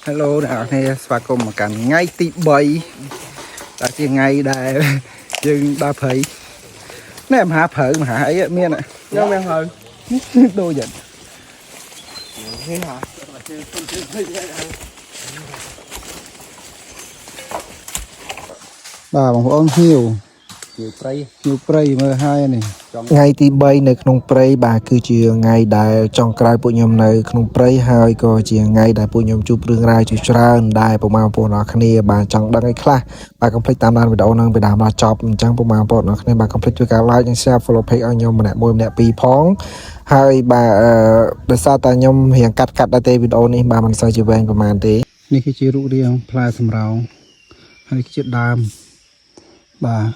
Hello nào này spa cùng mà cảnh ngay tí bầy ta chỉ ngay đây dừng ba phẩy nè em hạ phở mà hạ ấy miên ạ Nhớ men hơn. đôi giận Thế hả? bà bằng ôm nhiều nhiều prey mơ hai này ngay tí bay nơiក្នុងព្រៃបាទគឺជាថ្ងៃដែលចុងក្រោយពួកខ្ញុំនៅក្នុងព្រៃហើយក៏ជាថ្ងៃដែលពួកខ្ញុំជួបរឿងរ៉ាវជាច្រើនដែលពុកម៉ែបងប្អូនអរគ្នាបាទចង់ដឹងអីខ្លះបាទកុំភ្លេចតាមដានវីដេអូហ្នឹងពីដើមដល់ចប់អញ្ចឹងពុកម៉ែបងប្អូនអរគ្នាបាទកុំភ្លេចជួយការ like និង share follow page ឲ្យខ្ញុំម្នាក់មួយម្នាក់ពីរផងហើយបាទដោយសារតែខ្ញុំរៀងកាត់ដែរទេវីដេអូនេះបាទមិនសូវជាវែងប្រហែលទេនេះគឺជារូបរាងផ្លែសម្រោងហើយនេះគឺជាដើមបាទ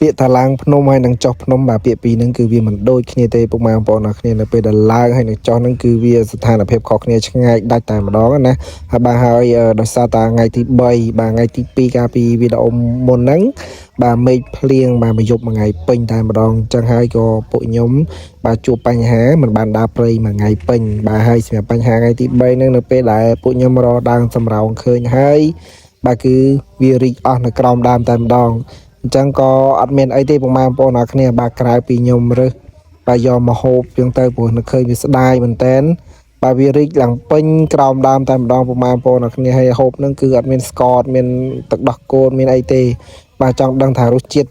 ពាក្យថាឡើងភ្នំហើយនឹងចុះភ្នំបាទពាក្យពីរហ្នឹងគឺវាមិនដូចគ្នាទេពុកម៉ែបងប្អូនអរគ្នានៅពេលដែលឡើងហើយនឹងចុះហ្នឹងគឺវាស្ថានភាពខុសគ្នាឆ្ងាយដាច់តែម្ដងណាហើយបាទហើយដោយសារតែថ្ងៃទី3បាទថ្ងៃទី2កាលពីវីដេអូមុនហ្នឹងបាទមេឃភ្លៀងបាទមួយយប់មួយថ្ងៃពេញតែម្ដងអញ្ចឹងហើយក៏ពួកខ្ញុំបាទជួបបញ្ហាមិនបានដើរព្រៃមួយថ្ងៃពេញបាទហើយសម្រាប់បញ្ហាថ្ងៃទី3ហ្នឹងនៅពេលដែលពួកខ្ញុំរកដើមសម្រោងឃើញហើយបាទគឺវារីកអស់នៅក្រោមដើមតែម្ដងអញ្ចឹងក៏អត់មានអីទេពុកម៉ែបងប្អូនអរគ្នាបាទក្រៅពីខ្ញុំរើសបាទយកមកហូបជាងទៅព្រោះនឹកឃើញវាស្ដាយមែនតែនបាទវារីកឡើងពេញក្រោមដើមតែម្ដងពុកម៉ែបងប្អូនអរគ្នាហើយហូបនឹងគឺអត់មានស្ករអត់មានទឹកដោះគោមានអីទេបាទចង់ដឹងថារសជាតិ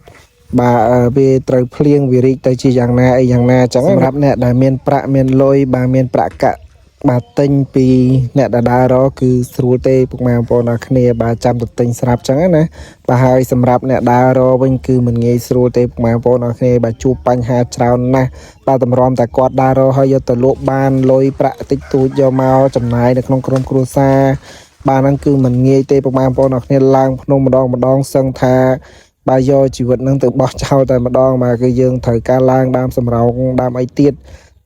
បាទវាត្រូវភ្លៀងវារីកទៅជាយ៉ាងណាអីយ៉ាងណាអញ្ចឹងសម្រាប់អ្នកដែលមានប្រាក់មានលុយបាទមានប្រាក់កាក់បាទទិញពីអ្នកដដែលរគឺស្រួលទេពុកម៉ែបងប្អូនអរគ្នាបាទចាំទៅទិញស្រាប់អញ្ចឹងណាបាទហើយសម្រាប់អ្នកដើររវិញគឺមិនងាយស្រួលទេពុកម៉ែបងប្អូនអរគ្នាបាទជួបបញ្ហាច្រើនណាស់បាទតម្រាំតែគាត់ដើររហើយយកទៅលក់បានលុយប្រាក់តិចតួចយកមកចំណាយនៅក្នុងក្រុមគ្រួសារបាទហ្នឹងគឺមិនងាយទេពុកម៉ែបងប្អូនអរគ្នាឡើងភ្នំម្ដងសឹងថាបាទយកជីវិតហ្នឹងទៅបោះចោលតែម្ដងបាទគឺយើងត្រូវការឡើងដើមសម្រោងដើមអីទៀត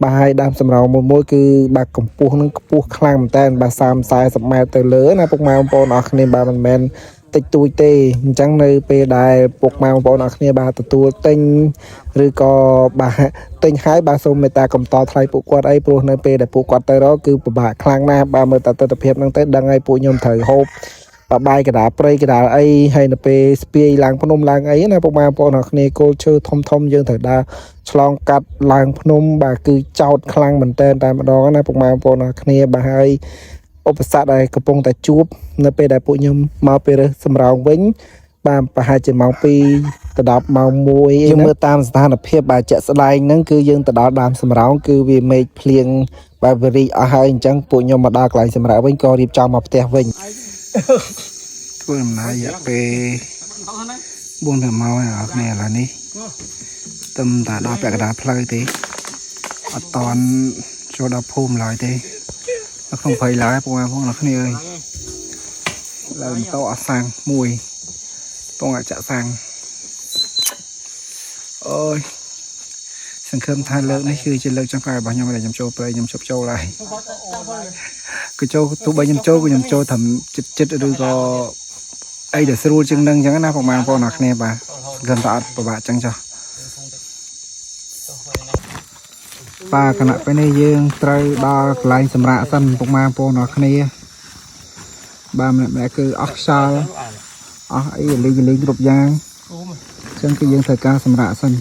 បាទហើយដើមសម្រោងមួយគឺបាទកម្ពស់នឹងខ្ពស់ខ្លាំងមែនតើបាទ30-40ម៉ែត្រទៅលើណាពុកម៉ែបងប្អូនអរគ្នាបាទមិនមែនតិចតួចទេអញ្ចឹងនៅពេលដែលពុកម៉ែបងប្អូនអរគ្នាបាទទទួលទិញឬក៏បាទទិញហើយបាទសូមមេត្តាកុំតថ្លៃពួកគាត់អីព្រោះនៅពេលដែលពួកគាត់ទៅរកគឺពិបាកខ្លាំងណាស់បាទមើលតែទស្សនវិជ្ជាហ្នឹងទៅដឹងហើយពួកខ្ញុំត្រូវហូបបាយកដាព្រៃកដាអីហើយនៅពេលស្ពាយឡើងភ្នំឡើងអីណាពុកម៉ែបងប្អូនអរគ្នាគោលឈើធំយើងត្រូវដើរឆ្លងកាត់ឡើងភ្នំបាទគឺចោតខ្លាំងមែនតើតែម្ដងណាពុកម៉ែបងប្អូនអរគ្នាបាទហើយឧបសគ្គដែលកំពុងតែជួបនៅពេលដែលពួកខ្ញុំមកពីរើសសម្រោងវិញបាទប្រហែលជាម៉ោង2ទៅ10ម៉ោង1យើងមើលតាមស្ថានភាពបាទជាក់ស្ដែងហ្នឹងគឺយើងទៅដល់ដើមសម្រោងគឺវាមេឃភ្លៀងបាទវារីកអស់ហើយអញ្ចឹងពួកខ្ញុំមកដល់កន្លែងសម្រាប់វិញក៏រៀបចំមកផ្ទះវិញធ្វើដំណើររយៈពេល4-5ម៉ោងហើយគ្នាឥឡូវនេះទំតែដល់ពាក់កណ្ដាលផ្លូវទេអត់តន់ចូលដល់ភូមិឡើយទេនៅក្នុងព្រៃឡើយពួកបងប្អូនគ្នាអើយឡើយតោអសាំងមួយពងអាចចាក់សាំងអូយសង្ឃឹមថាលើកនេះគឺជាលើកចុងក្រោយរបស់ខ្ញុំដែលខ្ញុំចូលព្រៃខ្ញុំជប់ចូលហើយគឺចូលទោះបីខ្ញុំចូលក៏ខ្ញុំចូលត្រឹមចិត្តឬក៏អីដែលស្រួលជាងនឹងអញ្ចឹងណាបងប្អូនអរគ្នាបាទសង្ឃឹមថាអត់ពិបាកអញ្ចឹងចុះបាទគណៈពេលនេះយើងត្រូវដល់កន្លែងសម្រាប់សិនពុកម៉ែបងប្អូនអរគ្នាបាទម្នាក់គឺអស់ខ្យល់អស់អីលេងគ្រប់យ៉ាងអញ្ចឹងគឺយើងត្រូវការសម្រាប់សិន